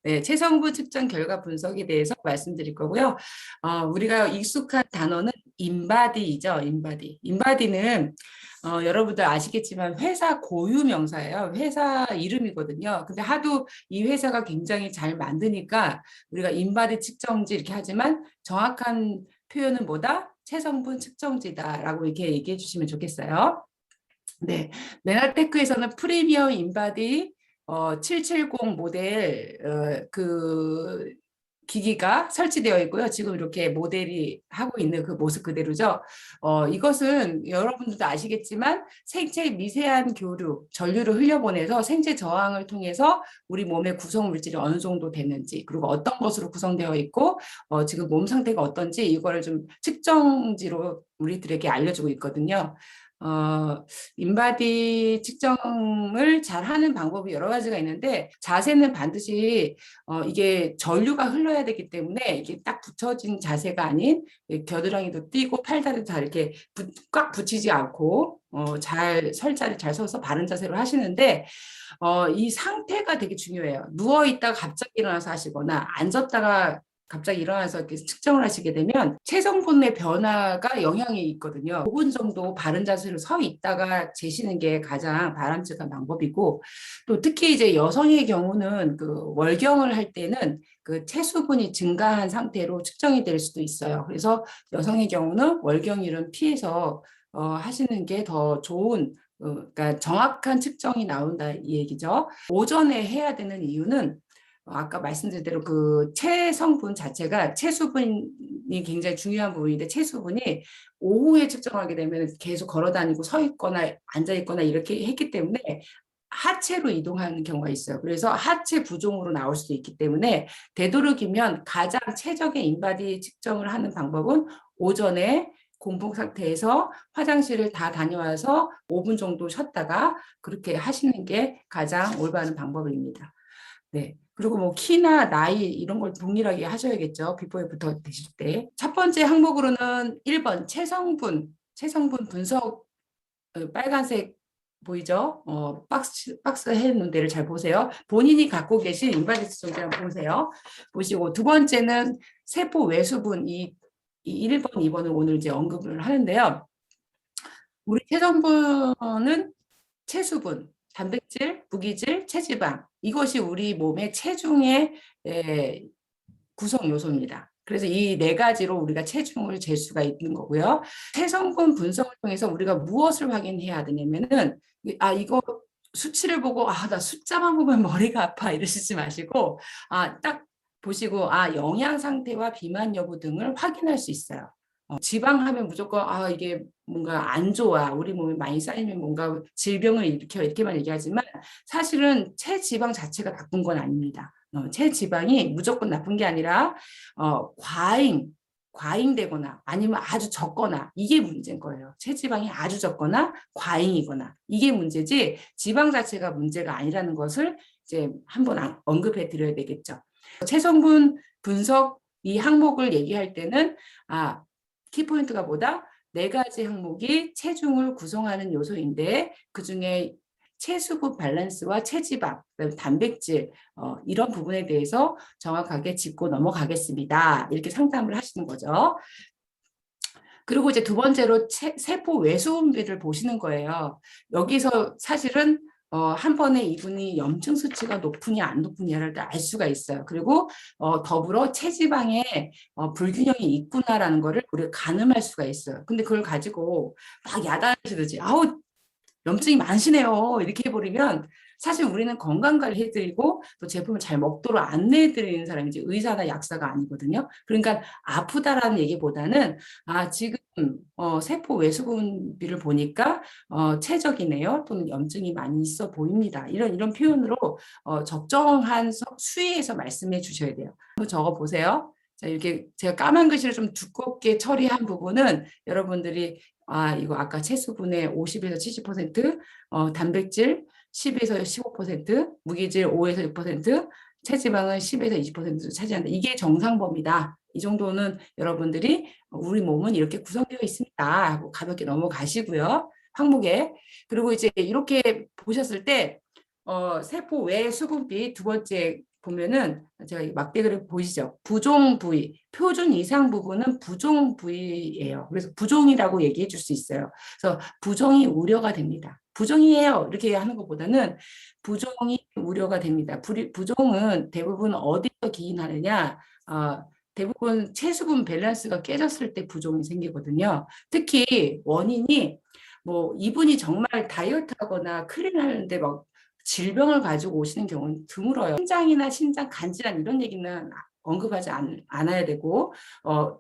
네, 체성분 측정 결과 분석에 대해서 말씀드릴 거고요. 우리가 익숙한 단어는 인바디죠. 인바디. 인바디는 여러분들 아시겠지만 회사 고유 명사예요. 회사 이름이거든요. 근데 하도 이 회사가 굉장히 잘 만드니까 우리가 인바디 측정지 이렇게 하지만 정확한 표현은 뭐다? 체성분 측정지다라고 이렇게 얘기해 주시면 좋겠어요. 네, 메나테크에서는 프리미엄 인바디 770 모델 그 기기가 설치되어 있고요. 지금 이렇게 모델이 하고 있는 그 모습 그대로죠. 이것은 여러분들도 아시겠지만 생체 미세한 교류, 전류를 흘려보내서 생체 저항을 통해서 우리 몸의 구성 물질이 어느 정도 되는지, 그리고 어떤 것으로 구성되어 있고 지금 몸 상태가 어떤지 이거를 좀 측정지로 우리들에게 알려주고 있거든요. 인바디 측정을 잘 하는 방법이 여러 가지가 있는데 자세는 반드시 이게 전류가 흘러야 되기 때문에 이게 딱 붙여진 자세가 아닌 겨드랑이도 띄고 팔다리도 다 이렇게 꽉 붙이지 않고 잘 설자를 잘 서서 바른 자세로 하시는데 이 상태가 되게 중요해요. 누워 있다가 갑자기 일어나서 하시거나 앉았다가 갑자기 일어나서 이렇게 측정을 하시게 되면 체성분의 변화가 영향이 있거든요. 5분 정도 바른 자세로 서 있다가 재시는 게 가장 바람직한 방법이고, 또 특히 이제 여성의 경우는 그 월경을 할 때는 그 체수분이 증가한 상태로 측정이 될 수도 있어요. 그래서 여성의 경우는 월경일은 피해서 하시는 게 더 좋은, 그러니까 정확한 측정이 나온다 이 얘기죠. 오전에 해야 되는 이유는 아까 말씀드린 대로 그 체성분 자체가 체수분이 굉장히 중요한 부분인데 체수분이 오후에 측정하게 되면 계속 걸어 다니고 서 있거나 앉아 있거나 이렇게 했기 때문에 하체로 이동하는 경우가 있어요. 그래서 하체 부종으로 나올 수도 있기 때문에 되도록이면 가장 최적의 인바디 측정을 하는 방법은 오전에 공복 상태에서 화장실을 다 다녀와서 5분 정도 쉬었다가 그렇게 하시는 게 가장 올바른 방법입니다. 네. 그리고 뭐 키나 나이 이런 걸 동일하게 하셔야겠죠. 비포에부터 되실 때. 첫 번째 항목으로는 1번 체성분 분석 빨간색 보이죠? 박스 해놓은 데를 잘 보세요. 본인이 갖고 계신 인바디 측정기 한번 보세요. 보시고 두 번째는 세포 외수분 이 1번, 2번을 오늘 이제 언급을 하는데요. 우리 체성분은 체수분, 단백질, 무기질, 체지방 이것이 우리 몸의 체중의 구성 요소입니다. 그래서 이 네 가지로 우리가 체중을 잴 수가 있는 거고요. 체성분 분석을 통해서 우리가 무엇을 확인해야 되냐면은 이거 수치를 보고 나 숫자만 보면 머리가 아파 이러시지 마시고 딱 보시고 영양 상태와 비만 여부 등을 확인할 수 있어요. 지방하면 무조건 이게 뭔가 안 좋아 우리 몸에 많이 쌓이면 뭔가 질병을 일으켜 이렇게만 얘기하지만 사실은 체지방 자체가 나쁜 건 아닙니다. 체지방이 무조건 나쁜 게 아니라 과잉되거나 아니면 아주 적거나 이게 문제인 거예요. 체지방이 아주 적거나 과잉이거나 이게 문제지 지방 자체가 문제가 아니라는 것을 이제 한번 언급해 드려야 되겠죠. 체성분 분석 이 항목을 얘기할 때는 키포인트가 뭐다? 네 가지 항목이 체중을 구성하는 요소인데 그중에 체수분 밸런스와 체지방, 단백질 이런 부분에 대해서 정확하게 짚고 넘어가겠습니다. 이렇게 상담을 하시는 거죠. 그리고 이제 두 번째로 세포 외수분비를 보시는 거예요. 여기서 사실은 한 번에 이분이 염증 수치가 높으냐 안 높으냐를 알 수가 있어요. 그리고 더불어 체지방에 불균형이 있구나라는 거를 우리가 가늠할 수가 있어요. 근데 그걸 가지고 막 야단하시듯이 염증이 많으시네요. 이렇게 해버리면 사실 우리는 건강관리 해드리고 또 제품을 잘 먹도록 안내해드리는 사람이지 의사나 약사가 아니거든요. 그러니까 아프다라는 얘기보다는 지금 세포 외수분비를 보니까 최적이네요. 또는 염증이 많이 있어 보입니다. 이런 표현으로 적정한 수위에서 말씀해 주셔야 돼요. 한번 적어 보세요. 자, 이렇게 제가 까만 글씨를 좀 두껍게 처리한 부분은 여러분들이 이거 아까 체수분의 50에서 70%, 단백질 10에서 15%, 무기질 5에서 6%, 체지방은 10에서 20% 차지한다. 이게 정상범위다. 이 정도는 여러분들이 우리 몸은 이렇게 구성되어 있습니다 하고 가볍게 넘어가시고요. 항목에. 그리고 이제 이렇게 보셨을 때 세포 외 수분비 두 번째 보면은 제가 이 막대 그래프 보이시죠? 부종 부위, 표준 이상 부분은 부종 부위예요. 그래서 부종이라고 얘기해 줄 수 있어요. 그래서 부종이 우려가 됩니다. 부종이에요. 이렇게 하는 것보다는 부종이 우려가 됩니다. 부종은 대부분 어디서 기인하느냐? 대부분 체수분 밸런스가 깨졌을 때 부종이 생기거든요. 특히 원인이 뭐 이분이 정말 다이어트 하거나 클린 하는데 막 질병을 가지고 오시는 경우는 드물어요. 신장이나 신장 간질환 이런 얘기는 언급하지 않아야 되고,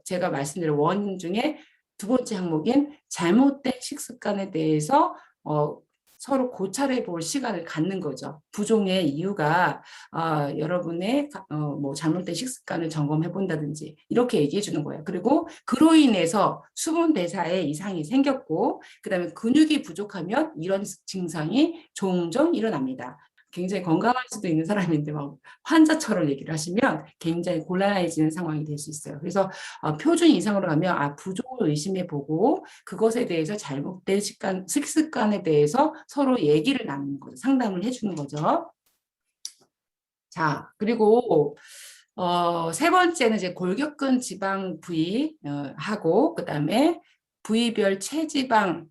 제가 말씀드린 원인 중에 두 번째 항목인 잘못된 식습관에 대해서 서로 고찰해 볼 시간을 갖는 거죠. 부종의 이유가 여러분의 뭐 잘못된 식습관을 점검해 본다든지 이렇게 얘기해 주는 거예요. 그리고 그로 인해서 수분 대사에 이상이 생겼고 그다음에 근육이 부족하면 이런 증상이 종종 일어납니다. 굉장히 건강할 수도 있는 사람인데 막 환자처럼 얘기를 하시면 굉장히 곤란해지는 상황이 될 수 있어요. 그래서 표준 이상으로 가면 부종을 의심해 보고 그것에 대해서 잘못된 식습관에 대해서 서로 얘기를 나누는 거죠. 상담을 해주는 거죠. 자, 그리고 세 번째는 이제 골격근 지방 부위 하고 그다음에 부위별 체지방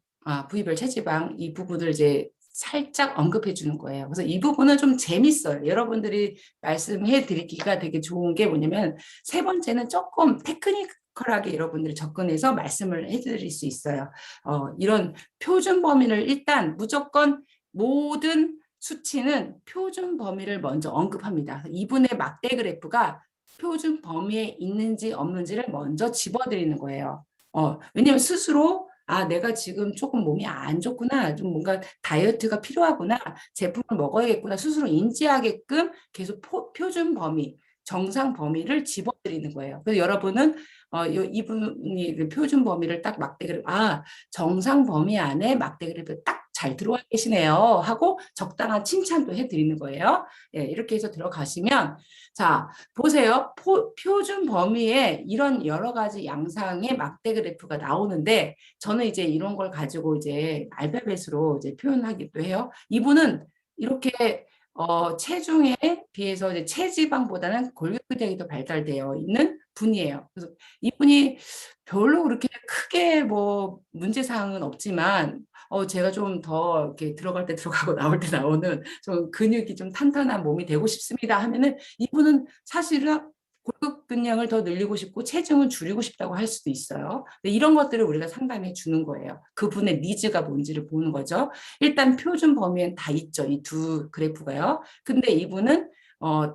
이 부분을 이제 살짝 언급해 주는 거예요. 그래서 이 부분은 좀 재밌어요. 여러분들이 말씀해 드리기가 되게 좋은 게 뭐냐면 세 번째는 조금 테크니컬하게 여러분들이 접근해서 말씀을 해드릴 수 있어요. 이런 표준 범위를 일단 무조건 모든 수치는 표준 범위를 먼저 언급합니다. 이분의 막대 그래프가 표준 범위에 있는지 없는지를 먼저 집어드리는 거예요. 왜냐하면 스스로 내가 지금 조금 몸이 안 좋구나, 좀 뭔가 다이어트가 필요하구나, 제품을 먹어야겠구나 스스로 인지하게끔 계속 표준 범위, 정상 범위를 집어드리는 거예요. 그래서 여러분은 이분이 그 표준 범위를 딱 막대 그래프, 정상 범위 안에 막대 그래프 딱 잘 들어와 계시네요 하고 적당한 칭찬도 해드리는 거예요. 예, 이렇게 해서 들어가시면 자 보세요. 표준 범위에 이런 여러 가지 양상의 막대 그래프가 나오는데 저는 이제 이런 걸 가지고 이제 알파벳으로 이제 표현하기도 해요. 이분은 이렇게 체중에 비해서 이제 체지방보다는 골격근량이 더 발달되어 있는 분이에요. 그래서 이분이 별로 그렇게 크게 뭐 문제사항은 없지만 제가 좀 더 이렇게 들어갈 때 들어가고 나올 때 나오는 좀 근육이 좀 탄탄한 몸이 되고 싶습니다 하면은 이분은 사실은 골격근량을 더 늘리고 싶고 체중을 줄이고 싶다고 할 수도 있어요. 근데 이런 것들을 우리가 상담해 주는 거예요. 그분의 니즈가 뭔지를 보는 거죠. 일단 표준 범위엔 다 있죠. 이 두 그래프가요. 근데 이분은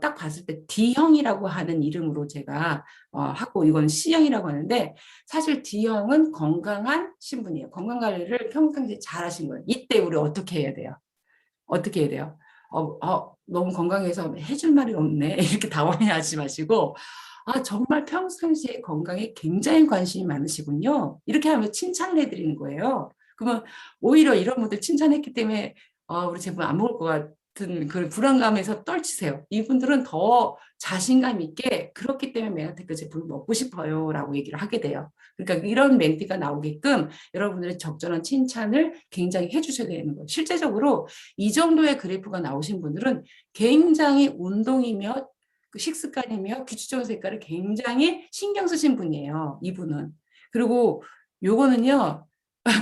딱 봤을 때 D형이라고 하는 이름으로 제가 하고 이건 C형이라고 하는데 사실 D형은 건강한 신분이에요. 건강관리를 평상시에 잘 하신 거예요. 이때 우리 어떻게 해야 돼요? 어떻게 해야 돼요? 너무 건강해서 해줄 말이 없네. 이렇게 당황해하지 마시고 정말 평상시에 건강에 굉장히 관심이 많으시군요. 이렇게 하면 칭찬을 해드리는 거예요. 그러면 오히려 이런 분들 칭찬했기 때문에 우리 제품 안 먹을 것 같은 그 불안감에서 떨치세요. 이분들은 더 자신감 있게 그렇기 때문에 메가테크 제품을 먹고 싶어요 라고 얘기를 하게 돼요. 그러니까 이런 멘트가 나오게끔 여러분들의 적절한 칭찬을 굉장히 해주셔야 되는 거예요. 실제적으로 이 정도의 그래프가 나오신 분들은 굉장히 운동이며 식습관이며 규칙적인 색깔을 굉장히 신경 쓰신 분이에요. 이분은. 그리고 요거는요.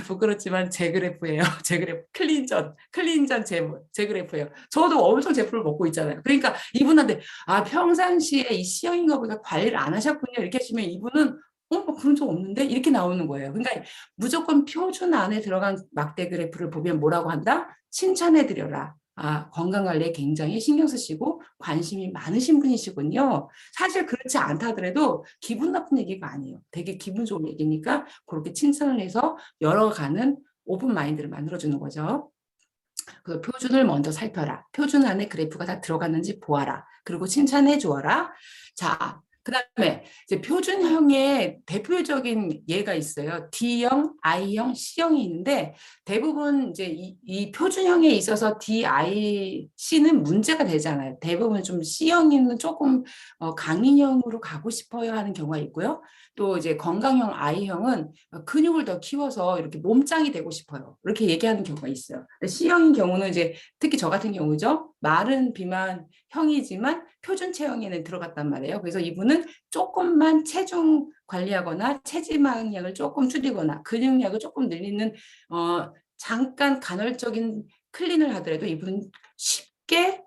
부끄럽지만 제 그래프예요. 제 그래프. 클린전 제 그래프예요. 저도 엄청 제품을 먹고 있잖아요. 그러니까 이분한테 평상시에 이 C형인가 보다 관리를 안 하셨군요. 이렇게 하시면 이분은 뭐 그런 적 없는데 이렇게 나오는 거예요. 그러니까 무조건 표준 안에 들어간 막대 그래프를 보면 뭐라고 한다? 칭찬해 드려라. 건강관리에 굉장히 신경 쓰시고 관심이 많으신 분이시군요. 사실 그렇지 않다 하더라도 기분 나쁜 얘기가 아니에요. 되게 기분 좋은 얘기니까 그렇게 칭찬을 해서 열어가는 오픈 마인드를 만들어주는 거죠. 그 표준을 먼저 살펴라. 표준 안에 그래프가 다 들어갔는지 보아라. 그리고 칭찬해 주어라. 자, 그다음에 이제 표준형의 대표적인 예가 있어요. D형, I형, C형이 있는데 대부분 이제 이 표준형에 있어서 D, I, C는 문제가 되잖아요. 대부분 좀 C형이면 조금 강인형으로 가고 싶어요 하는 경우가 있고요. 또 이제 건강형 I형은 근육을 더 키워서 이렇게 몸짱이 되고 싶어요. 이렇게 얘기하는 경우가 있어요. C형인 경우는 이제 특히 저 같은 경우죠. 마른 비만형이지만 표준 체형에는 들어갔단 말이에요. 그래서 이분은 조금만 체중 관리하거나 체지방량을 조금 줄이거나 근육량을 조금 늘리는 잠깐 간헐적인 클린을 하더라도 이분은 쉽게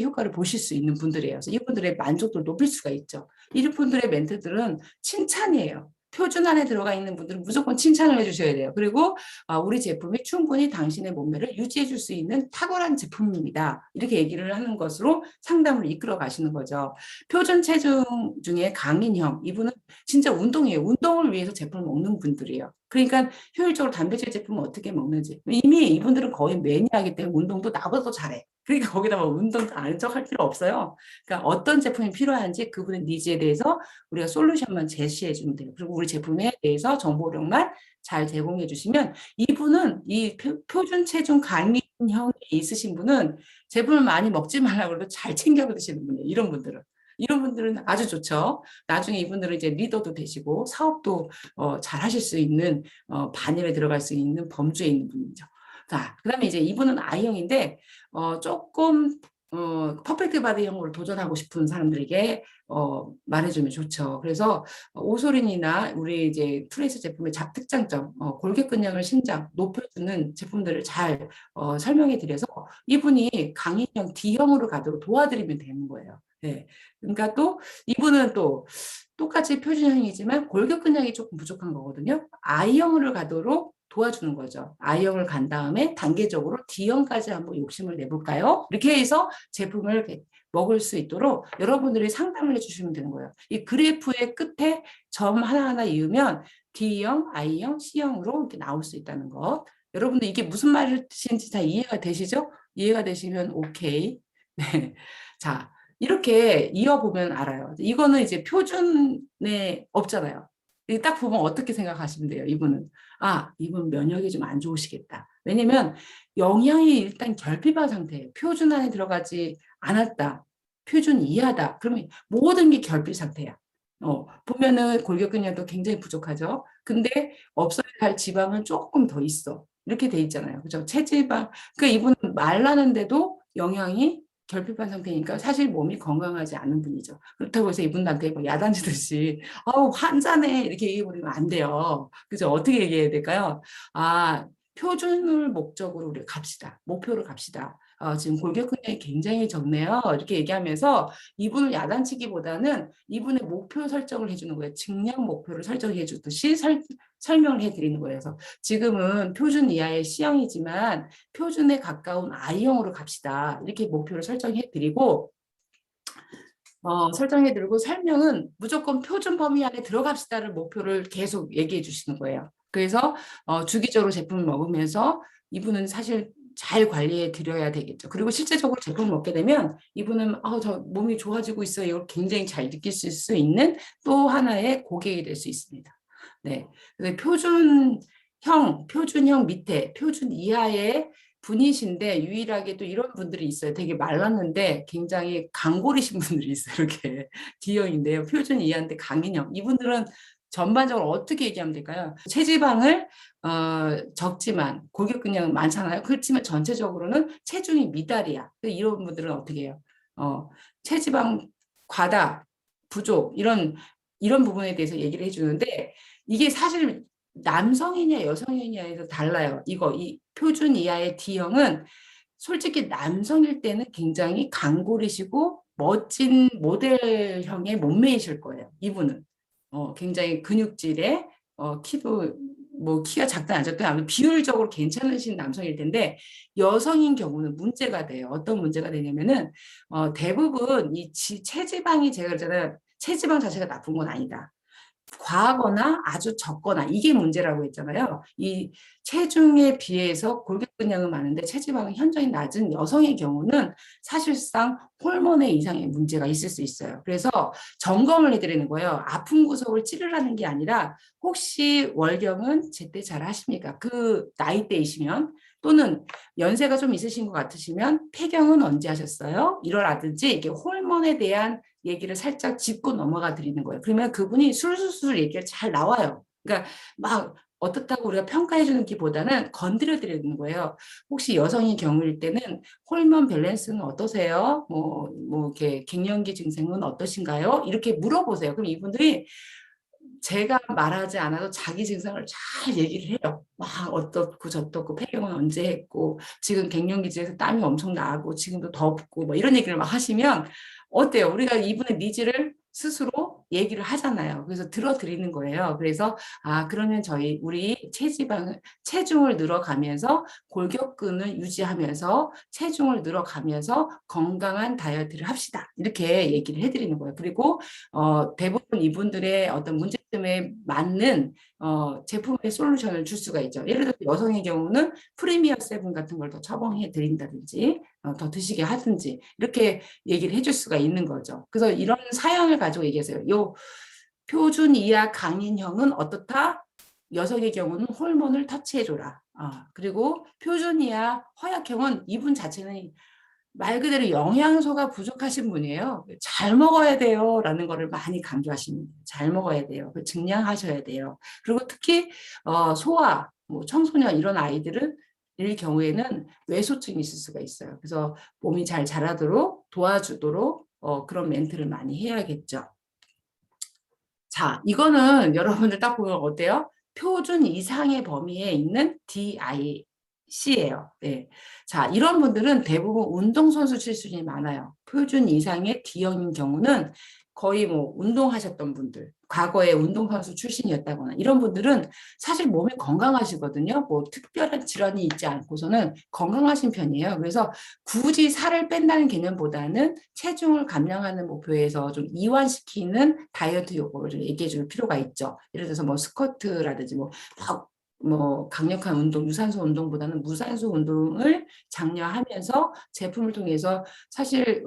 효과를 보실 수 있는 분들이에요. 그래서 이분들의 만족도를 높일 수가 있죠. 이분들의 멘트들은 칭찬이에요. 표준 안에 들어가 있는 분들은 무조건 칭찬을 해주셔야 돼요. 그리고 우리 제품이 충분히 당신의 몸매를 유지해 줄 수 있는 탁월한 제품입니다. 이렇게 얘기를 하는 것으로 상담을 이끌어 가시는 거죠. 표준 체중 중에 강인형, 이분은 진짜 운동이에요. 운동을 위해서 제품을 먹는 분들이에요. 그러니까 효율적으로 단백질 제품을 어떻게 먹는지. 이미 이분들은 거의 매니아이기 때문에 운동도 나보다 더 잘해. 그러니까 거기다 뭐 운동도 아는 척 할 필요 없어요. 그러니까 어떤 제품이 필요한지 그분의 니즈에 대해서 우리가 솔루션만 제시해 주면 돼요. 그리고 우리 제품에 대해서 정보력만 잘 제공해 주시면 이분은 이 표준 체중 강인형이 있으신 분은 제품을 많이 먹지 말라고 해도 잘 챙겨 드시는 분이에요. 이런 분들은 아주 좋죠. 나중에 이분들은 이제 리더도 되시고 사업도 잘 하실 수 있는 반열에 들어갈 수 있는 범주에 있는 분이죠. 자, 그다음에 이제 이분은 I형인데 조금 퍼펙트 바디형으로 도전하고 싶은 사람들에게 말해주면 좋죠. 그래서 오소린이나 우리 이제 트레이스 제품의 특장점, 골격근량을 신장 높여주는 제품들을 잘 설명해 드려서 이분이 강인형 D형으로 가도록 도와드리면 되는 거예요. 네. 그러니까 또 이분은 또 똑같이 표준형이지만 골격근량이 조금 부족한 거거든요. I형으로 가도록 도와주는 거죠. I형을 간 다음에 단계적으로 D형까지 한번 욕심을 내볼까요? 이렇게 해서 제품을 먹을 수 있도록 여러분들이 상담을 해주시면 되는 거예요. 이 그래프의 끝에 점 하나하나 이으면 D형, I형, C형으로 이렇게 나올 수 있다는 거. 여러분들 이게 무슨 말인지 다 이해가 되시죠? 이해가 되시면 오케이. 네. 자, 이렇게 이어보면 알아요. 이거는 이제 표준에 없잖아요. 딱 보면 어떻게 생각하시면 돼요, 이분은. 이분 면역이 좀 안 좋으시겠다. 왜냐면 영양이 일단 결핍한 상태예요. 표준 안에 들어가지 않았다. 표준 이하다. 그러면 모든 게 결핍 상태야. 보면은 골격근량도 굉장히 부족하죠. 근데 없어야 할 지방은 조금 더 있어. 이렇게 돼 있잖아요. 그죠? 체지방. 그러니까 이분은 말라는데도 영양이 결핍한 상태니까 사실 몸이 건강하지 않은 분이죠. 그렇다고 해서 이분한테 뭐 야단치듯이 환자네 이렇게 얘기해버리면 안 돼요. 그죠? 어떻게 얘기해야 될까요? 표준을 목적으로 우리 갑시다. 목표로 갑시다. 지금 골격근량이 굉장히 적네요. 이렇게 얘기하면서 이분을 야단치기보다는 이분의 목표 설정을 해주는 거예요. 증량 목표를 설정해 주듯이 설명을 해드리는 거예요. 그래서 지금은 표준 이하의 C형이지만 표준에 가까운 I형으로 갑시다. 이렇게 목표를 설정해드리고 설정해드리고 설명은 무조건 표준 범위 안에 들어갑시다를 목표를 계속 얘기해 주시는 거예요. 그래서 주기적으로 제품을 먹으면서 이분은 사실 잘 관리해 드려야 되겠죠. 그리고 실제적으로 제품을 먹게 되면 이분은 저 몸이 좋아지고 있어요. 이걸 굉장히 잘 느낄 수 있는 또 하나의 고객이 될 수 있습니다. 네. 표준형 밑에 표준 이하의 분이신데 유일하게 또 이런 분들이 있어요. 되게 말랐는데 굉장히 강골이신 분들이 있어요. 이렇게 D형인데요. 표준 이하인데 강인형. 이분들은 전반적으로 어떻게 얘기하면 될까요? 체지방을 적지만 골격근량은 많잖아요. 그렇지만 전체적으로는 체중이 미달이야. 이런 분들은 어떻게 해요? 체지방 과다, 부족 이런 부분에 대해서 얘기를 해주는데 이게 사실 남성이냐 여성이냐에서 달라요. 이 표준 이하의 D형은 솔직히 남성일 때는 굉장히 강골이시고 멋진 모델형의 몸매이실 거예요. 이분은 굉장히 근육질에 키도 뭐 키가 작든 안 작든 아무튼 비율적으로 괜찮으신 남성일 텐데 여성인 경우는 문제가 돼요. 어떤 문제가 되냐면은 대부분 이 체지방이 제가 그랬잖아요. 체지방 자체가 나쁜 건 아니다. 과하거나 아주 적거나 이게 문제라고 했잖아요. 이 체중에 비해서 골격근량은 많은데 체지방이 현저히 낮은 여성의 경우는 사실상 호르몬의 이상의 문제가 있을 수 있어요. 그래서 점검을 해드리는 거예요. 아픈 구석을 찌르라는 게 아니라 혹시 월경은 제때 잘 하십니까? 그 나이대이시면 또는 연세가 좀 있으신 것 같으시면 폐경은 언제 하셨어요? 이러라든지 이게 호르몬에 대한 얘기를 살짝 짚고 넘어가 드리는 거예요. 그러면 그분이 술술술 얘기가 잘 나와요. 그러니까 막 어떻다고 우리가 평가해 주는 기보다는 건드려 드리는 거예요. 혹시 여성의 경우일 때는 호르몬 밸런스는 어떠세요? 뭐 이렇게 갱년기 증상은 어떠신가요? 이렇게 물어보세요. 그럼 이분들이 제가 말하지 않아도 자기 증상을 잘 얘기를 해요. 막 어떻고 저떻고 폐경은 언제 했고 지금 갱년기지에서 땀이 엄청 나고 지금도 덥고 뭐 이런 얘기를 막 하시면 어때요? 우리가 이분의 니즈를 스스로 얘기를 하잖아요. 그래서 들어드리는 거예요. 그래서 그러면 우리 체중을 늘어가면서 골격근을 유지하면서 체중을 늘어가면서 건강한 다이어트를 합시다. 이렇게 얘기를 해드리는 거예요. 그리고 대부분 이분들의 어떤 문제점에 맞는 제품의 솔루션을 줄 수가 있죠. 예를 들어 여성의 경우는 프리미어 세븐 같은 걸 더 처방해 드린다든지 더 드시게 하든지 이렇게 얘기를 해줄 수가 있는 거죠. 그래서 이런 사연을 가지고 얘기하세요. 요 표준 이하 강인형은 어떻다? 여성의 경우는 호르몬을 터치해줘라. 그리고 표준 이하 허약형은 이분 자체는 말 그대로 영양소가 부족하신 분이에요. 잘 먹어야 돼요. 라는 거를 많이 강조하십니다. 잘 먹어야 돼요. 증량하셔야 돼요. 그리고 특히 소아, 뭐 청소년 이런 아이들은 일 경우에는 외소증이 있을 수가 있어요. 그래서 몸이 잘 자라도록 도와주도록 그런 멘트를 많이 해야겠죠. 자, 이거는 여러분들 딱 보면 어때요? 표준 이상의 범위에 있는 DIC예요. 네. 자, 이런 분들은 대부분 운동선수 출신이 많아요. 표준 이상의 D형인 경우는 거의 뭐 운동하셨던 분들, 과거에 운동선수 출신이었다거나 이런 분들은 사실 몸이 건강하시거든요. 뭐 특별한 질환이 있지 않고서는 건강하신 편이에요. 그래서 굳이 살을 뺀다는 개념보다는 체중을 감량하는 목표에서 좀 이완시키는 다이어트 요법을 좀 얘기해 줄 필요가 있죠. 예를 들어서 뭐 스쿼트라든지 뭐 강력한 운동, 유산소 운동보다는 무산소 운동을 장려하면서 제품을 통해서 사실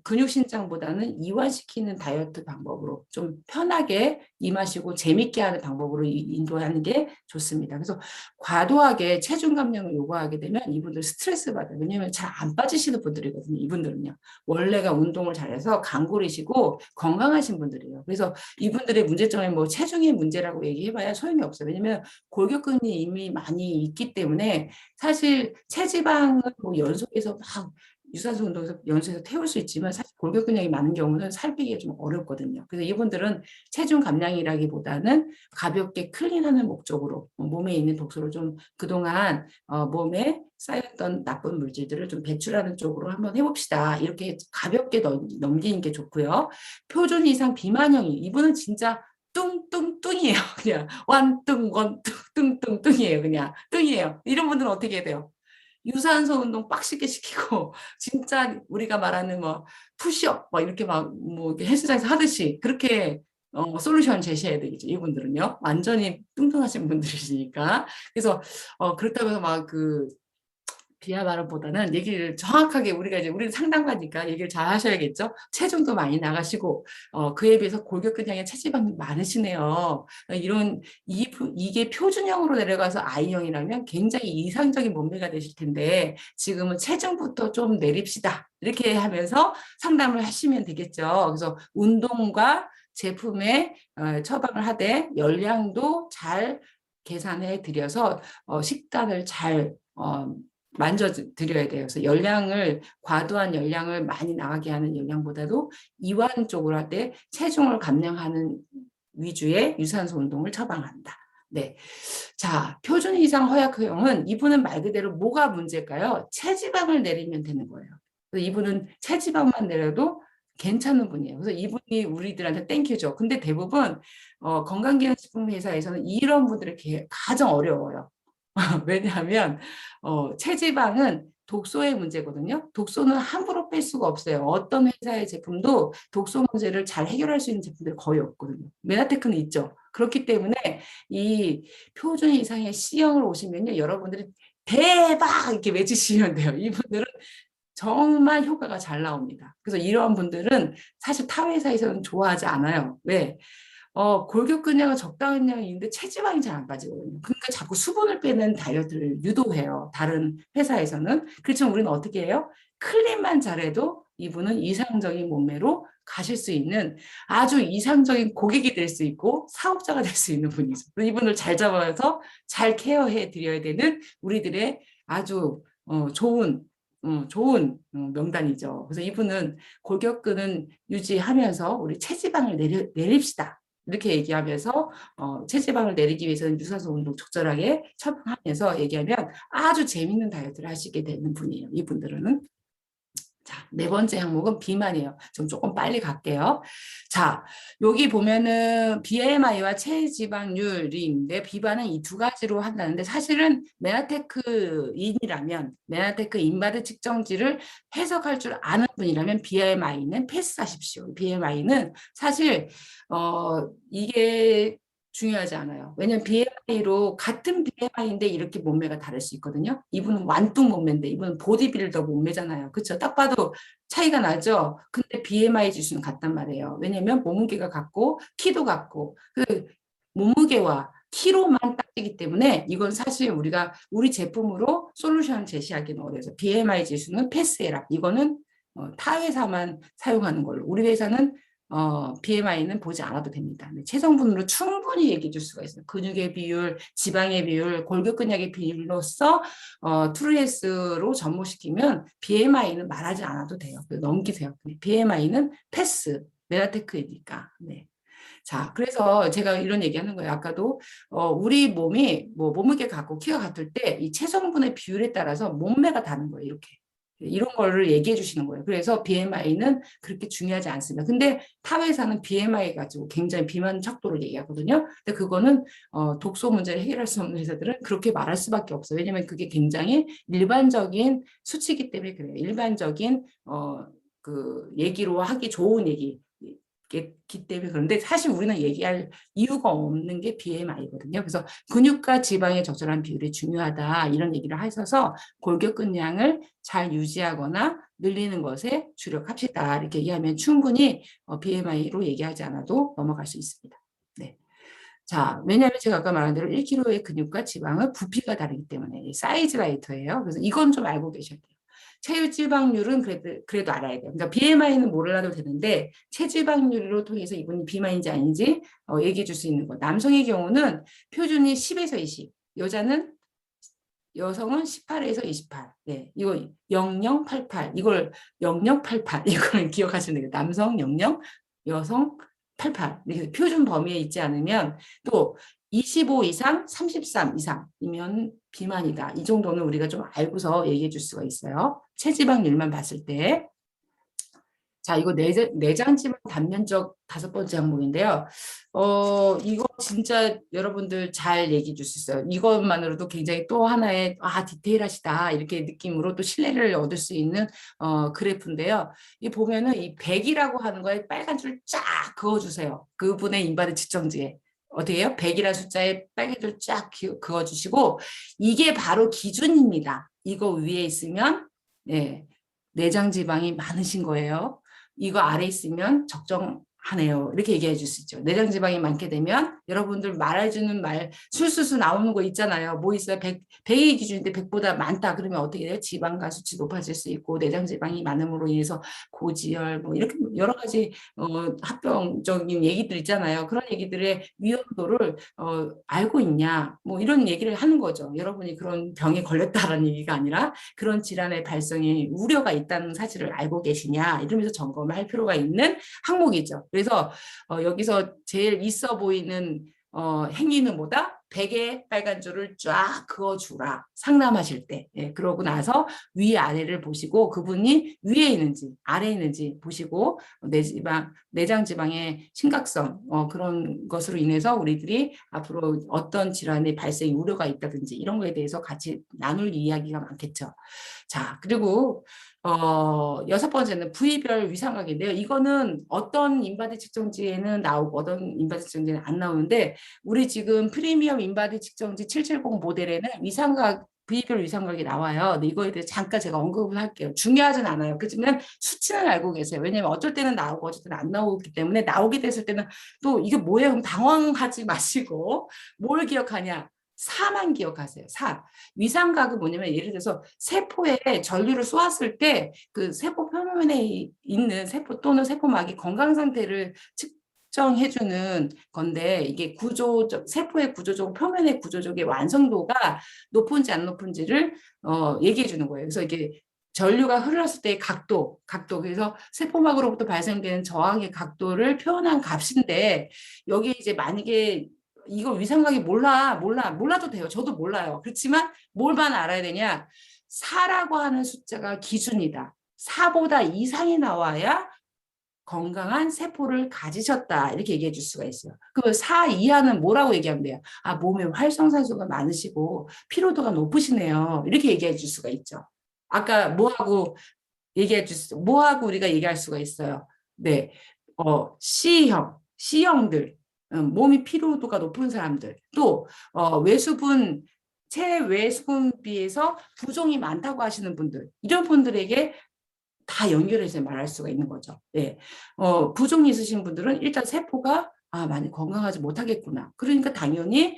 근육 신장보다는 이완시키는 다이어트 방법으로 좀 편하게 임하시고 재밌게 하는 방법으로 인도하는 게 좋습니다. 그래서 과도하게 체중 감량을 요구하게 되면 이분들 스트레스 받아요. 왜냐하면 잘 안 빠지시는 분들이거든요. 이분들은요. 원래가 운동을 잘해서 강골이시고 건강하신 분들이에요. 그래서 이분들의 문제점이 뭐 체중의 문제라고 얘기해봐야 소용이 없어요. 왜냐하면 골격근이 이미 많이 있기 때문에 사실 체지방은 뭐 연속해서 막 유산소 운동에서 연속해서 태울 수 있지만 사실 골격근량이 많은 경우는 살 빼기가 좀 어렵거든요. 그래서 이분들은 체중 감량이라기보다는 가볍게 클린하는 목적으로 몸에 있는 독소를 좀 그동안 몸에 쌓였던 나쁜 물질들을 좀 배출하는 쪽으로 한번 해봅시다. 이렇게 가볍게 넘기는 게 좋고요. 표준 이상 비만형이 이분은 진짜 뚱뚱뚱이에요. 그냥 완뚱 원뚱 뚱뚱뚱이에요. 그냥 뚱이에요. 이런 분들은 어떻게 해야 돼요? 유산소 운동 빡시게 시키고 진짜 우리가 말하는 뭐 푸시업 뭐 이렇게 막 뭐 헬스장에서 하듯이 그렇게 솔루션 제시해야 되겠죠. 이분들은요. 완전히 뚱뚱하신 분들이시니까. 그래서 그렇다고 해서 막그 비하 발언보다는 얘기를 정확하게 우리는 상담가니까 얘기를 잘 하셔야겠죠. 체중도 많이 나가시고 그에 비해서 골격근량의 체지방이 많으시네요. 이게 표준형으로 내려가서 I형이라면 굉장히 이상적인 몸매가 되실 텐데 지금은 체중부터 좀 내립시다. 이렇게 하면서 상담을 하시면 되겠죠. 그래서 운동과 제품에 처방을 하되 열량도 잘 계산해 드려서 식단을 잘 만져드려야 돼요. 그래서 과도한 열량을 많이 나가게 하는 열량보다도 이완 쪽으로 할 때 체중을 감량하는 위주의 유산소 운동을 처방한다. 네. 자, 표준 이상 허약형은 이분은 말 그대로 뭐가 문제일까요? 체지방을 내리면 되는 거예요. 그래서 이분은 체지방만 내려도 괜찮은 분이에요. 그래서 이분이 우리들한테 땡큐죠. 근데 대부분 건강기능식품 회사에서는 이런 분들이 가장 어려워요. 왜냐하면 체지방은 독소의 문제거든요. 독소는 함부로 뺄 수가 없어요. 어떤 회사의 제품도 독소 문제를 잘 해결할 수 있는 제품들이 거의 없거든요. 메나테크는 있죠. 그렇기 때문에 이 표준 이상의 C형을 오시면요. 여러분들이 대박 이렇게 외치시면 돼요. 이분들은 정말 효과가 잘 나옵니다. 그래서 이러한 분들은 사실 타 회사에서는 좋아하지 않아요. 왜? 골격근량은 적당한 양인데 체지방이 잘 안 빠지거든요. 그러니까 자꾸 수분을 빼는 다이어트를 유도해요. 다른 회사에서는. 그렇지만 우리는 어떻게 해요? 클린만 잘해도 이분은 이상적인 몸매로 가실 수 있는 아주 이상적인 고객이 될 수 있고 사업자가 될 수 있는 분이죠. 이분을 잘 잡아서 잘 케어해 드려야 되는 우리들의 아주 좋은 명단이죠. 그래서 이분은 골격근은 유지하면서 우리 체지방을 내립시다. 이렇게 얘기하면서 체지방을 내리기 위해서는 유산소 운동 적절하게 처방하면서 얘기하면 아주 재밌는 다이어트를 하시게 되는 분이에요. 이분들은. 자, 네 번째 항목은 비만이에요. 좀 조금 빨리 갈게요. 자, 여기 보면은 BMI와 체지방률이 있는데 비만은 이 두 가지로 한다는데 사실은 메나테크인이라면 메나테크 인바디 측정지를 해석할 줄 아는 분이라면 BMI는 패스하십시오. BMI는 사실 이게 중요하지 않아요. 왜냐면 BMI로 같은 BMI인데 이렇게 몸매가 다를 수 있거든요. 이분은 완뚝 몸매인데 이분은 보디빌더 몸매잖아요. 그렇죠? 딱 봐도 차이가 나죠. 근데 BMI 지수는 같단 말이에요. 왜냐면 몸무게가 같고 키도 같고 그 몸무게와 키로만 따지기 때문에 이건 사실 우리가 우리 제품으로 솔루션 제시하기는 어려워서 BMI 지수는 패스해라. 이거는 타 회사만 사용하는 걸로. 우리 회사는 BMI는 보지 않아도 됩니다. 체성분으로 충분히 얘기해 줄 수가 있어요. 근육의 비율, 지방의 비율, 골격근육의 비율로서 트루에스로 접목시키면 BMI는 말하지 않아도 돼요. 넘기세요. BMI는 패스, 메나테크이니까. 네. 자, 그래서 제가 이런 얘기하는 거예요. 아까도 우리 몸이 뭐 몸무게 같고 키가 같을 때 이 체성분의 비율에 따라서 몸매가 다른 거예요. 이렇게. 이런 거를 얘기해 주시는 거예요. 그래서 BMI는 그렇게 중요하지 않습니다. 근데 타 회사는 BMI 가지고 굉장히 비만 척도를 얘기하거든요. 근데 그거는 독소 문제를 해결할 수 없는 회사들은 그렇게 말할 수밖에 없어요. 왜냐하면 그게 굉장히 일반적인 수치이기 때문에 그래요. 일반적인 그 얘기로 하기 좋은 얘기. 기 때문에 그런데 사실 우리는 얘기할 이유가 없는 게 BMI거든요. 그래서 근육과 지방의 적절한 비율이 중요하다 이런 얘기를 하셔서 골격근량을 잘 유지하거나 늘리는 것에 주력합시다 이렇게 얘기하면 충분히 BMI로 얘기하지 않아도 넘어갈 수 있습니다. 네. 자, 왜냐하면 제가 아까 말한 대로 1kg의 근육과 지방은 부피가 다르기 때문에 사이즈 라이터예요. 그래서 이건 좀 알고 계셔야 돼요. 체지방률은 그래도 알아야 돼요. 그러니까 BMI는 몰라도 되는데 체지방률로 통해서 이분이 비만인지 아닌지 얘기해 줄 수 있는 거. 남성의 경우는 표준이 10에서 20, 여성은 18에서 28. 네, 이거 0088 이걸 0088 이걸 기억하시면 돼요. 남성 00, 여성 88. 표준 범위에 있지 않으면 또 25 이상, 33 이상이면 비만이다. 이 정도는 우리가 좀 알고서 얘기해 줄 수가 있어요. 체지방률만 봤을 때. 자, 이거 내장 지방 단면적 5번째 항목인데요. 이거 진짜 여러분들 잘 얘기해 줄 수 있어요. 이것만으로도 굉장히 또 하나의 디테일하시다 이렇게 느낌으로 또 신뢰를 얻을 수 있는 그래프인데요. 이 보면은 이 100이라고 하는 거에 빨간 줄 쫙 그어주세요. 그분의 인바디 측정지에. 어떻게 해요? 100이라는 숫자에 빨간 줄 쫙 그어주시고 이게 바로 기준입니다. 이거 위에 있으면 네, 내장 지방이 많으신 거예요. 이거 아래 있으면 적정하네요. 이렇게 얘기해 줄 수 있죠. 내장 지방이 많게 되면 여러분들 말해주는 말 술술술 나오는 거 있잖아요. 뭐 있어요? 100의 기준인데 100보다 많다. 그러면 어떻게 돼요? 지방과 수치 높아질 수 있고 내장 지방이 많음으로 인해서 고지혈 뭐 이렇게 여러 가지 합병적인 얘기들 있잖아요. 그런 얘기들의 위험도를 알고 있냐? 뭐 이런 얘기를 하는 거죠. 여러분이 그런 병에 걸렸다라는 얘기가 아니라 그런 질환의 발생에 우려가 있다는 사실을 알고 계시냐 이러면서 점검을 할 필요가 있는 항목이죠. 그래서 여기서 제일 있어 보이는 행위는 뭐다? 100의 빨간 줄을 쫙 그어주라. 상담하실 때. 예, 그러고 나서 위아래를 보시고 그분이 위에 있는지 아래에 있는지 보시고 내장 지방의 심각성 그런 것으로 인해서 우리들이 앞으로 어떤 질환의 발생 우려가 있다든지 이런 거에 대해서 같이 나눌 이야기가 많겠죠. 자, 그리고 6번째는 부위별 위상각인데요. 이거는 어떤 인바디 측정지에는 나오고 어떤 인바디 측정지에는 안 나오는데 우리 지금 프리미엄 인바디 측정지 770 모델에는 위상각 부위별 위상각이 나와요. 근데 이거에 대해서 잠깐 제가 언급을 할게요. 중요하진 않아요. 그렇지만 수치는 알고 계세요. 왜냐면 어쩔 때는 나오고 어쩔 때는 안 나오기 때문에 나오게 됐을 때는 또 이게 뭐예요? 그럼 당황하지 마시고 뭘 기억하냐? 사만 기억하세요. 사. 위상각은 뭐냐면 예를 들어서 세포에 전류를 쏘았을 때 그 세포 표면에 있는 세포 또는 세포막이 건강 상태를 측정해주는 건데 이게 구조적 세포의 구조적 표면의 구조적의 완성도가 높은지 안 높은지를 얘기해 주는 거예요. 그래서 이게 전류가 흘렀을 때의 각도 그래서 세포막으로부터 발생되는 저항의 각도를 표현한 값인데 여기 이제 만약에 이거 위상각이 몰라도 돼요. 저도 몰라요. 그렇지만 뭘만 알아야 되냐? 4라고 하는 숫자가 기준이다. 4보다 이상이 나와야 건강한 세포를 가지셨다. 이렇게 얘기해 줄 수가 있어요. 그 4 이하는 뭐라고 얘기하면 돼요? 아, 몸에 활성산소가 많으시고 피로도가 높으시네요. 이렇게 얘기해 줄 수가 있죠. 아까 뭐하고 우리가 얘기할 수가 있어요. 네. C형들. 몸이 피로도가 높은 사람들. 또, 외수분, 체외수분 비해서 부종이 많다고 하시는 분들. 이런 분들에게 다 연결해서 말할 수가 있는 거죠. 네. 부종이 있으신 분들은 일단 세포가 많이 건강하지 못하겠구나. 그러니까 당연히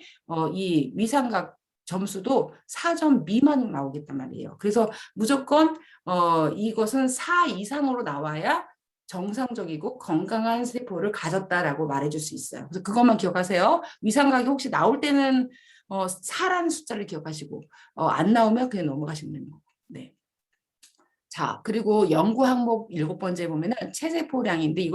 이 위상각 점수도 4점 미만으로 나오겠단 말이에요. 그래서 무조건 이것은 4 이상으로 나와야 정상적이고 건강한 세포를 가졌다라고 말해줄 수 있어요. 그래서 그것만 기억하세요. 위상각이 혹시 나올 때는 4라는 숫자를 기억하시고 안 나오면 그냥 넘어가시면 되는 거고. 네. 자, 그리고 연구 항목 7번째 보면은 체세포량인데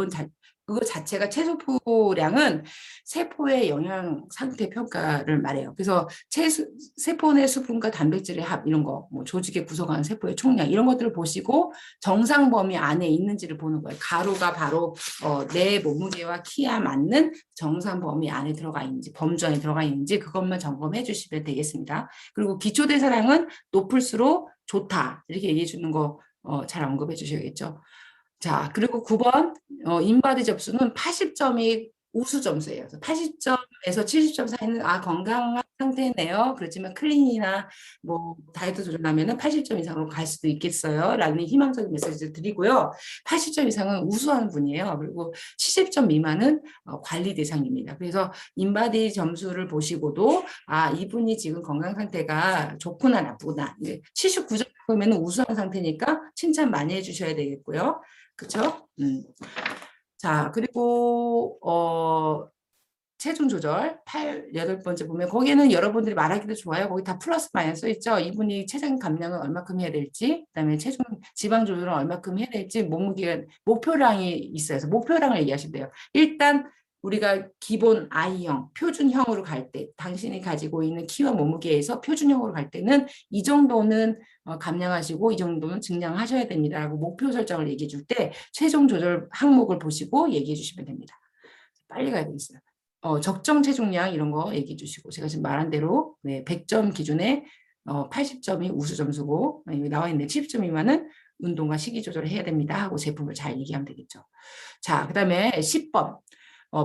그거 자체가 체세포량은 세포의 영양 상태 평가를 말해요. 그래서 세포 내 수분과 단백질의 합 이런 거, 뭐 조직에 구성하는 세포의 총량 이런 것들을 보시고 정상 범위 안에 있는지를 보는 거예요. 가루가 바로 내 몸무게와 키에 맞는 정상 범위 안에 들어가 있는지, 범주 안에 들어가 있는지 그것만 점검해 주시면 되겠습니다. 그리고 기초 대사량은 높을수록 좋다 이렇게 얘기해 주는 거 잘 언급해 주셔야겠죠. 자, 그리고 9번 인바디 접수는 80점이 우수 점수예요. 80점에서 70점 사이는 건강한 상태네요. 그렇지만 클린이나 뭐 다이어트 조절하면은 80점 이상으로 갈 수도 있겠어요. 라는 희망적인 메시지를 드리고요. 80점 이상은 우수한 분이에요. 그리고 70점 미만은 관리 대상입니다. 그래서 인바디 점수를 보시고도 이분이 지금 건강 상태가 좋구나 나쁘구나. 79점 보면 우수한 상태니까 칭찬 많이 해주셔야 되겠고요. 그렇죠? 자, 그리고 체중 조절 8번째 보면 거기에는 여러분들이 말하기도 좋아요. 거기 다 플러스 마이너스 써 있죠. 이분이 체중 감량을 얼마큼 해야 될지, 그다음에 체중 지방 조절을 얼마큼 해야 될지 몸무게 목표량이 있어요. 그래서 목표량을 얘기하시면 돼요. 일단 우리가 기본 I형, 표준형으로 갈 때, 당신이 가지고 있는 키와 몸무게에서 표준형으로 갈 때는 이 정도는 감량하시고 이 정도는 증량하셔야 됩니다라고 목표 설정을 얘기해 줄 때 체중 조절 항목을 보시고 얘기해 주시면 됩니다. 빨리 가야 되겠어요. 적정 체중량 이런 거 얘기해 주시고 제가 지금 말한 대로 100점 기준에 80점이 우수 점수고 나와 있는 70점 미만은 운동과 식이 조절을 해야 됩니다 하고 제품을 잘 얘기하면 되겠죠. 자, 그다음에 10번.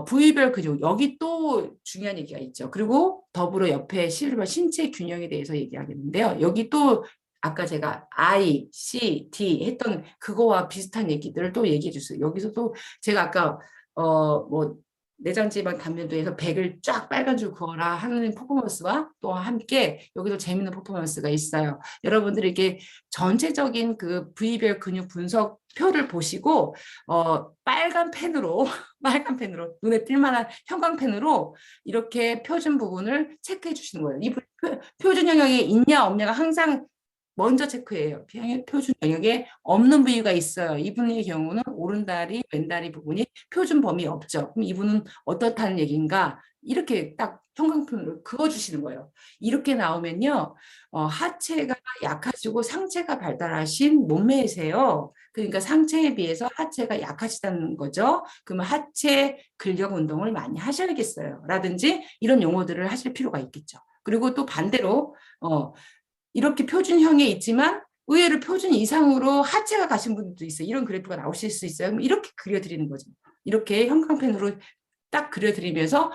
부위별 근육 여기 또 중요한 얘기가 있죠. 그리고 더불어 옆에 11번 신체 균형에 대해서 얘기하겠는데요. 여기 또 아까 제가 I, C, D 했던 그거와 비슷한 얘기들을 또 얘기해 주세요. 여기서 또 제가 아까 뭐 내장지방 감면도에서 100을 쫙 빨간 줄 그어라 하는 퍼포먼스와 또 함께 여기도 재밌는 퍼포먼스가 있어요. 여러분들이 이렇게 전체적인 그 부위별 근육 분석 표를 보시고 빨간 펜으로 눈에 띌만한 형광펜으로 이렇게 표준 부분을 체크해 주시는 거예요. 이 표준 영역에 있냐 없냐가 항상 먼저 체크해요. 표준 영역에 없는 부위가 있어요. 이분의 경우는 오른다리, 왼다리 부분이 표준 범위 없죠. 그럼 이분은 어떻다는 얘기인가? 이렇게 딱 형광펜으로 그어주시는 거예요. 이렇게 나오면요. 하체가 약하시고 상체가 발달하신 몸매이세요. 그러니까 상체에 비해서 하체가 약하시다는 거죠. 그러면 하체 근력 운동을 많이 하셔야겠어요. 라든지 이런 용어들을 하실 필요가 있겠죠. 그리고 또 반대로 이렇게 표준형에 있지만 의외로 표준 이상으로 하체가 가신 분들도 있어요. 이런 그래프가 나오실 수 있어요. 그럼 이렇게 그려드리는 거죠. 이렇게 형광펜으로 딱 그려드리면서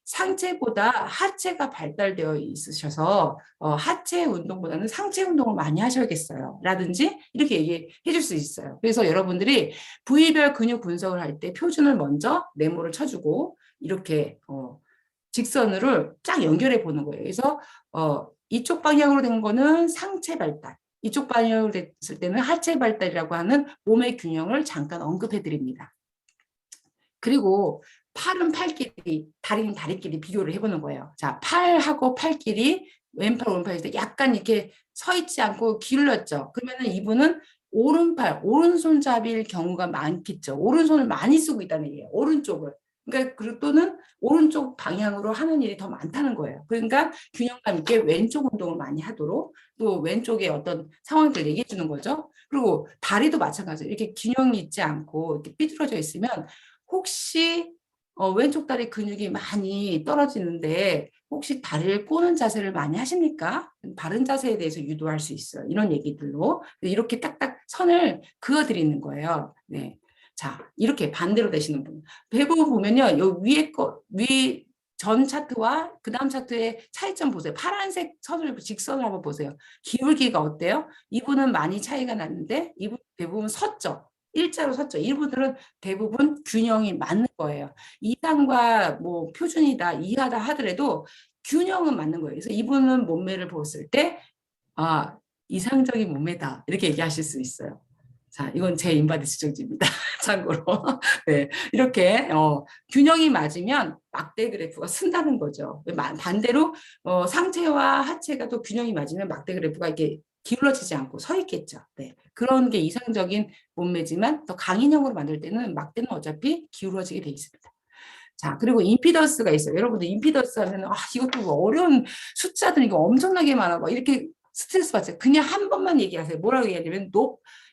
상체보다 하체가 발달되어 있으셔서 하체 운동보다는 상체 운동을 많이 하셔야겠어요. 라든지 이렇게 얘기해 줄 수 있어요. 그래서 여러분들이 부위별 근육 분석을 할 때 표준을 먼저 네모를 쳐주고 이렇게 직선으로 쫙 연결해 보는 거예요. 그래서 이쪽 방향으로 된 거는 상체 발달, 이쪽 방향으로 됐을 때는 하체 발달이라고 하는 몸의 균형을 잠깐 언급해 드립니다. 그리고 팔은 팔끼리, 다리는 다리끼리 비교를 해보는 거예요. 자, 팔하고 팔끼리 왼팔, 오른팔일 때 약간 이렇게 서 있지 않고 기울였죠. 그러면은 이분은 오른팔, 오른손잡이일 경우가 많겠죠. 오른손을 많이 쓰고 있다는 얘기예요. 오른쪽을. 그러니까 그리고 또는 오른쪽 방향으로 하는 일이 더 많다는 거예요. 그러니까 균형감 있게 왼쪽 운동을 많이 하도록 또 왼쪽의 어떤 상황들 얘기해 주는 거죠. 그리고 다리도 마찬가지예요. 이렇게 균형이 있지 않고 이렇게 삐뚤어져 있으면 혹시 왼쪽 다리 근육이 많이 떨어지는데 혹시 다리를 꼬는 자세를 많이 하십니까? 바른 자세에 대해서 유도할 수 있어요. 이런 얘기들로 이렇게 딱딱 선을 그어드리는 거예요. 네. 자, 이렇게 반대로 되시는 분. 대부분 보면요. 요 위에 거, 전 차트와 그 다음 차트의 차이점 보세요. 파란색 선을 직선을 한번 보세요. 기울기가 어때요? 이분은 많이 차이가 나는데 이분 대부분 섰죠. 일자로 섰죠. 이분들은 대부분 균형이 맞는 거예요. 이상과 뭐 표준이다, 이하다 하더라도 균형은 맞는 거예요. 그래서 이분은 몸매를 봤을 때, 아, 이상적인 몸매다. 이렇게 얘기하실 수 있어요. 자, 이건 제 인바디 측정지입니다. 참고로. 네, 이렇게 균형이 맞으면 막대 그래프가 쓴다는 거죠. 반대로 상체와 하체가 또 균형이 맞으면 막대 그래프가 이렇게 기울어지지 않고 서 있겠죠. 네, 그런 게 이상적인 몸매지만 더 강인형으로 만들 때는 막대는 어차피 기울어지게 돼 있습니다. 자, 그리고 임피던스가 있어요. 여러분들 임피던스 하면 이것도 뭐 어려운 숫자들 이거 엄청나게 많아. 막 이렇게 스트레스 받죠. 그냥 한 번만 얘기하세요. 뭐라고 얘기하냐면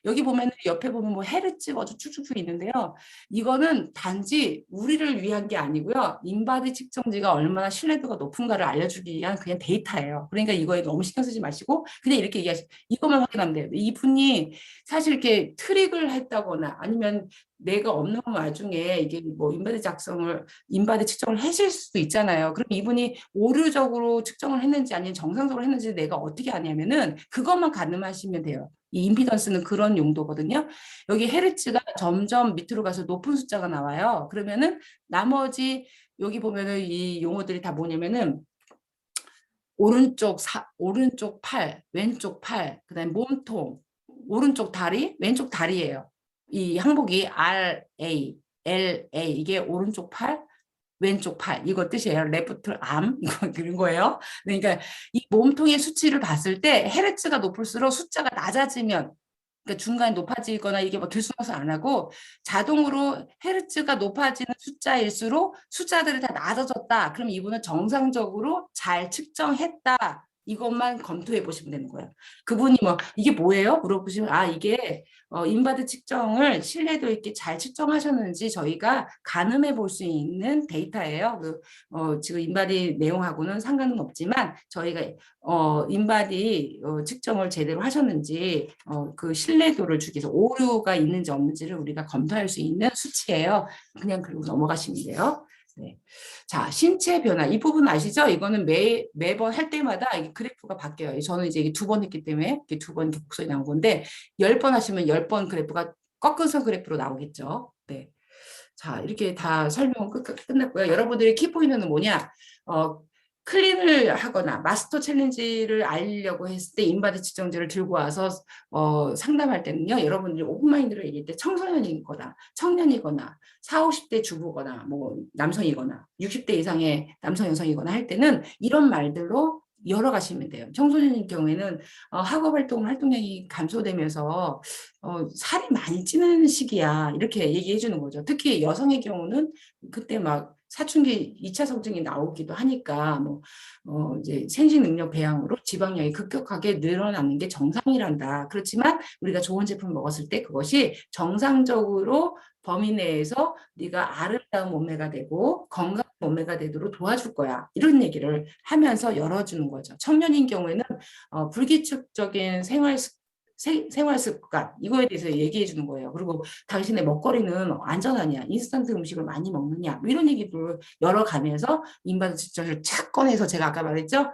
여기 보면 옆에 보면 뭐 헤르츠 어쩌 쭉쭉쭉 있는데요. 이거는 단지 우리를 위한 게 아니고요. 인바디 측정지가 얼마나 신뢰도가 높은가를 알려주기 위한 그냥 데이터예요. 그러니까 이거에 너무 신경 쓰지 마시고 그냥 이렇게 얘기하시고 이것만 확인하면 돼요. 이분이 사실 이렇게 트릭을 했다거나 아니면 내가 없는 와중에 이게 뭐 인바디 측정을 하실 수도 있잖아요. 그럼 이분이 오류적으로 측정을 했는지 아니면 정상적으로 했는지 내가 어떻게 아냐면은 그것만 가늠하시면 돼요. 이 임피던스는 그런 용도거든요. 여기 헤르츠가 점점 밑으로 가서 높은 숫자가 나와요. 그러면은 나머지 여기 보면은 이 용어들이 다 뭐냐면은 오른쪽 팔, 왼쪽 팔, 그다음에 몸통, 오른쪽 다리, 왼쪽 다리예요. 이 항목이 RA, LA 이게 오른쪽 팔, 왼쪽 팔 이거 뜻이에요. 레프트 암 이거 그런 거예요. 그러니까 이 몸통의 수치를 봤을 때 헤르츠가 높을수록 숫자가 낮아지면 그러니까 중간에 높아지거나 이게 뭐 들쑥날쑥 안 하고 자동으로 헤르츠가 높아지는 숫자일수록 숫자들이 다 낮아졌다. 그럼 이분은 정상적으로 잘 측정했다. 이것만 검토해 보시면 되는 거예요. 그분이 뭐 이게 뭐예요? 물어보시면 이게 인바디 측정을 신뢰도 있게 잘 측정하셨는지 저희가 가늠해 볼 수 있는 데이터예요. 지금 인바디 내용하고는 상관은 없지만 저희가 인바디 측정을 제대로 하셨는지 그 신뢰도를 주기 위해서 오류가 있는지 없는지를 우리가 검토할 수 있는 수치예요. 그냥 그리고 넘어가시면 돼요. 네. 자, 신체 변화. 이 부분 아시죠? 이거는 매번 할 때마다 이 그래프가 바뀌어요. 저는 이제 2번 했기 때문에 이렇게 2번 곡선이 나온 건데 10번 하시면 10번 그래프가 꺾은선 그래프로 나오겠죠. 네. 자, 이렇게 다 설명 끝났고요. 여러분들의 키포인트는 뭐냐? 클린을 하거나 마스터 챌린지를 알려고 했을 때 인바디 측정지를 들고 와서 상담할 때는요. 여러분들이 오픈마인드로 얘기할 때 청소년이거나 청년이거나 40, 50대 주부거나 뭐 남성이거나 60대 이상의 남성 여성이거나 할 때는 이런 말들로 열어가시면 돼요. 청소년인 경우에는 학업 활동량이 감소되면서 살이 많이 찌는 시기야 이렇게 얘기해 주는 거죠. 특히 여성의 경우는 그때 막 사춘기 2차 성징이 나오기도 하니까 이제 생식 능력 배양으로 지방량이 급격하게 늘어나는 게 정상이란다. 그렇지만 우리가 좋은 제품을 먹었을 때 그것이 정상적으로 범위 내에서 네가 아름다운 몸매가 되고 건강한 몸매가 되도록 도와줄 거야. 이런 얘기를 하면서 열어주는 거죠. 청년인 경우에는 불규칙적인 생활 습관 이거에 대해서 얘기해 주는 거예요. 그리고 당신의 먹거리는 안전하냐, 인스턴트 음식을 많이 먹느냐, 뭐 이런 얘기를 열어가면서 인바디 측정을 착 꺼내서 제가 아까 말했죠.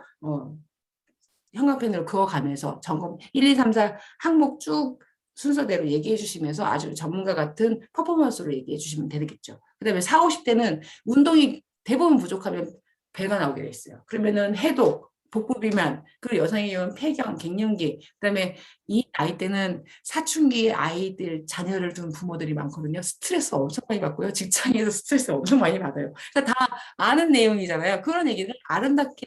형광펜으로 그어가면서 점검 1, 2, 3, 4 항목 쭉 순서대로 얘기해 주시면서 아주 전문가 같은 퍼포먼스로 얘기해 주시면 되겠죠. 그 다음에 40, 50대는 운동이 대부분 부족하면 배가 나오게 돼 있어요. 그러면은 해독, 복부 비만, 그리고 여성의 경우는 폐경, 갱년기, 그다음에 이 나이 때는 사춘기에 아이들, 자녀를 둔 부모들이 많거든요. 스트레스 엄청 많이 받고요. 직장에서 스트레스 엄청 많이 받아요. 다 아는 내용이잖아요. 그런 얘기를 아름답게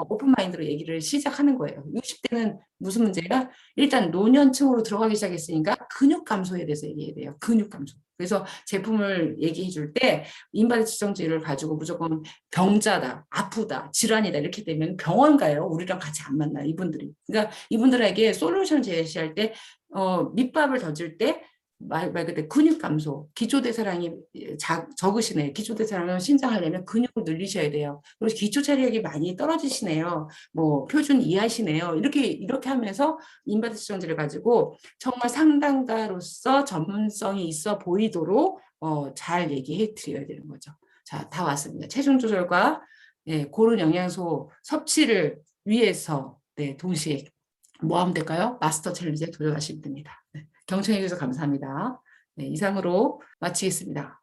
오픈 마인드로 얘기를 시작하는 거예요. 60대는 무슨 문제가? 일단 노년층으로 들어가기 시작했으니까 근육 감소에 대해서 얘기해야 돼요. 근육 감소. 그래서 제품을 얘기해 줄 때 인바디 측정지를 가지고 무조건 병자다, 아프다, 질환이다 이렇게 되면 병원 가요. 우리랑 같이 안 만나요. 이분들이. 그러니까 이분들에게 솔루션 제시할 때 밑밥을 던질 때 말 그대로 근육 감소, 기초대사량이 적으시네요. 기초대사량을 신장하려면 근육을 늘리셔야 돼요. 그리고 기초 체력이 많이 떨어지시네요. 뭐 표준 이하시네요. 이렇게 하면서 인바디 측정지를 가지고 정말 상담가로서 전문성이 있어 보이도록 잘 얘기해 드려야 되는 거죠. 자, 다 왔습니다. 체중 조절과 고른 영양소 섭취를 위해서 동시에 뭐 하면 될까요? 마스터 챌린지에 도전하시면 됩니다. 경청해 주셔서 감사합니다. 이상으로 마치겠습니다.